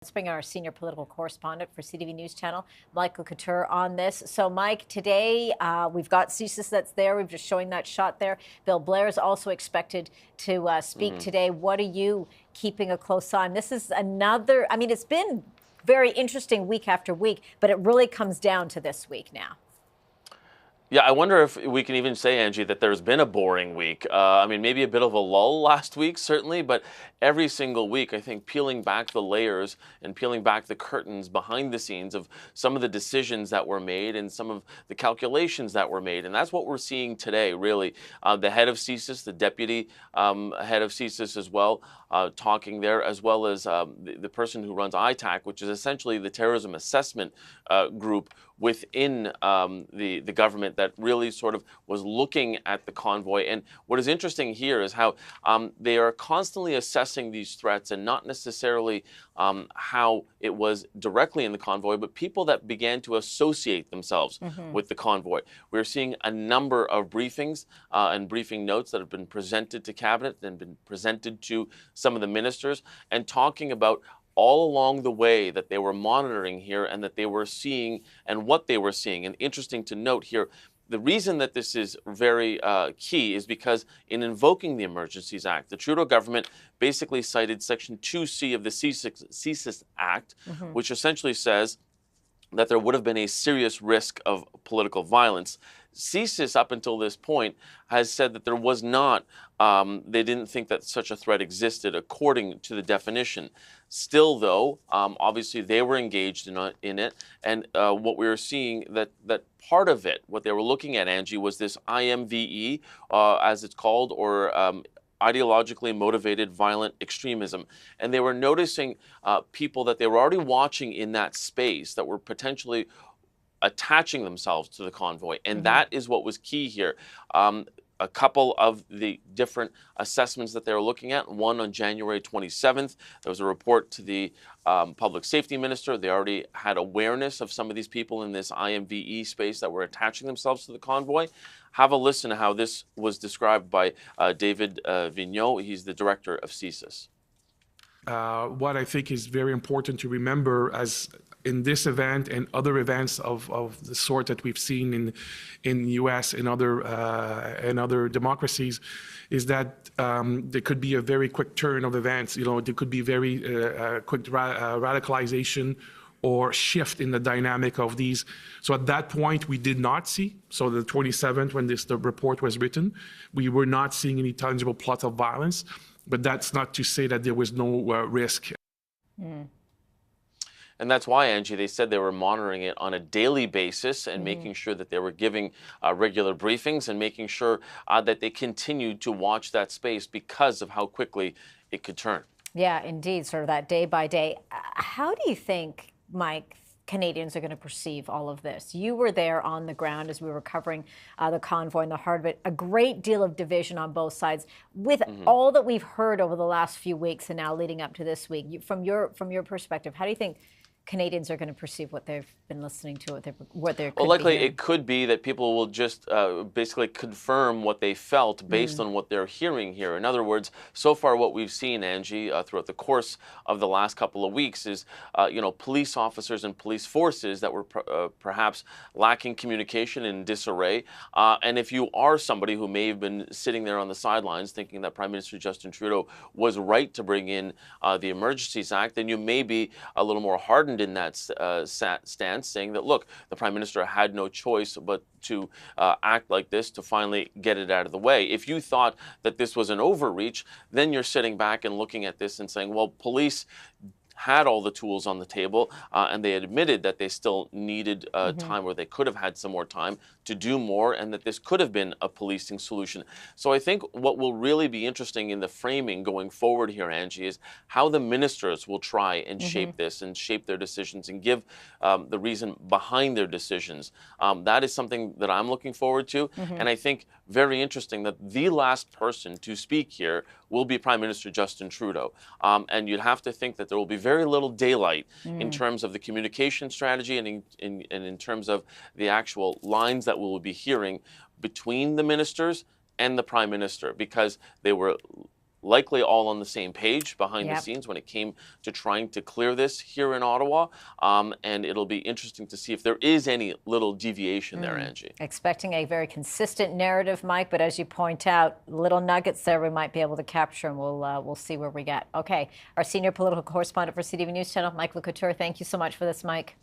Let's bring our senior political correspondent for CTV News Channel, Michael Couteur, on this. So, Mike, today we've got CSIS that's there. We've just showing that shot there. Bill Blair is also expected to speak today. What are you keeping a close eye on? This is another, I mean, it's been very interesting week after week, but it really comes down to this week now. Yeah, I wonder if we can even say, Angie, that there's been a boring week. I mean, maybe a bit of a lull last week, certainly, but every single week, I think peeling back the layers and peeling back the curtains behind the scenes of some of the decisions that were made and some of the calculations that were made. And that's what we're seeing today, really. The head of CSIS, the deputy head of CSIS as well, talking there, as well as the person who runs ITAC, which is essentially the terrorism assessment group within the government that really sort of was looking at the convoy. And what is interesting here is how they are constantly assessing these threats, and not necessarily how it was directly in the convoy, but people that began to associate themselves with the convoy. We're seeing a number of briefings and briefing notes that have been presented to cabinet and been presented to some of the ministers, and talking about all along the way that they were monitoring here and that they were seeing and what they were seeing. And interesting to note here, the reason that this is very key is because in invoking the Emergencies Act, the Trudeau government basically cited Section 2C of the CSIS Act, which essentially says that there would have been a serious risk of political violence. CSIS, up until this point, has said that there was not, they didn't think that such a threat existed according to the definition. Still, though, obviously they were engaged in it, and what we were seeing, that part of it, what they were looking at, Angie, was this IMVE, as it's called, or ideologically motivated violent extremism. And they were noticing people that they were already watching in that space that were potentially attaching themselves to the convoy. And that is what was key here. A couple of the different assessments that they were looking at, one on January 27th, there was a report to the public safety minister. They already had awareness of some of these people in this IMVE space that were attaching themselves to the convoy. Have a listen to how this was described by David Vigneault. He's the director of CSIS. What I think is very important to remember, as in this event and other events of the sort that we've seen in the U.S. and other democracies, is that there could be a very quick turn of events. You know, there could be very quick radicalization or shift in the dynamic of these. So at that point, we did not see. So the 27th, when the report was written, we were not seeing any tangible plot of violence. But that's not to say that there was no risk. And that's why, Angie, they said they were monitoring it on a daily basis and making sure that they were giving regular briefings and making sure that they continued to watch that space because of how quickly it could turn. Yeah, indeed, sort of that day by day. How do you think, Mike, Canadians are going to perceive all of this? You were there on the ground as we were covering the convoy in the heart of it. A great deal of division on both sides. With all that we've heard over the last few weeks and now leading up to this week, from your perspective, how do you think Canadians are going to perceive what they've been listening to, what they're well, likely it could be that people will just basically confirm what they felt based on what they're hearing here. In other words, so far what we've seen, Angie, throughout the course of the last couple of weeks is, police officers and police forces that were perhaps lacking communication and disarray. And if you are somebody who may have been sitting there on the sidelines thinking that Prime Minister Justin Trudeau was right to bring in the Emergencies Act, then you may be a little more hardened in that stance, saying that, look, the Prime Minister had no choice but to act like this to finally get it out of the way. If you thought that this was an overreach, then you're sitting back and looking at this and saying, well, police had all the tools on the table, and they admitted that they still needed time, where they could have had some more time to do more, and that this could have been a policing solution. So I think what will really be interesting in the framing going forward here, Angie, is how the ministers will try and shape this and shape their decisions and give the reason behind their decisions. That is something that I'm looking forward to, and I think very interesting that the last person to speak here will be Prime Minister Justin Trudeau. And you'd have to think that there will be very little daylight in terms of the communication strategy and in terms of the actual lines that we'll be hearing between the ministers and the Prime Minister, because they were likely all on the same page behind the Yep. scenes when it came to trying to clear this here in Ottawa. And it'll be interesting to see if there is any little deviation there, Angie. Expecting a very consistent narrative, Mike, but as you point out, little nuggets there we might be able to capture, and we'll see where we get. Okay, our senior political correspondent for CTV News Channel, Michael Couteur, thank you so much for this, Mike.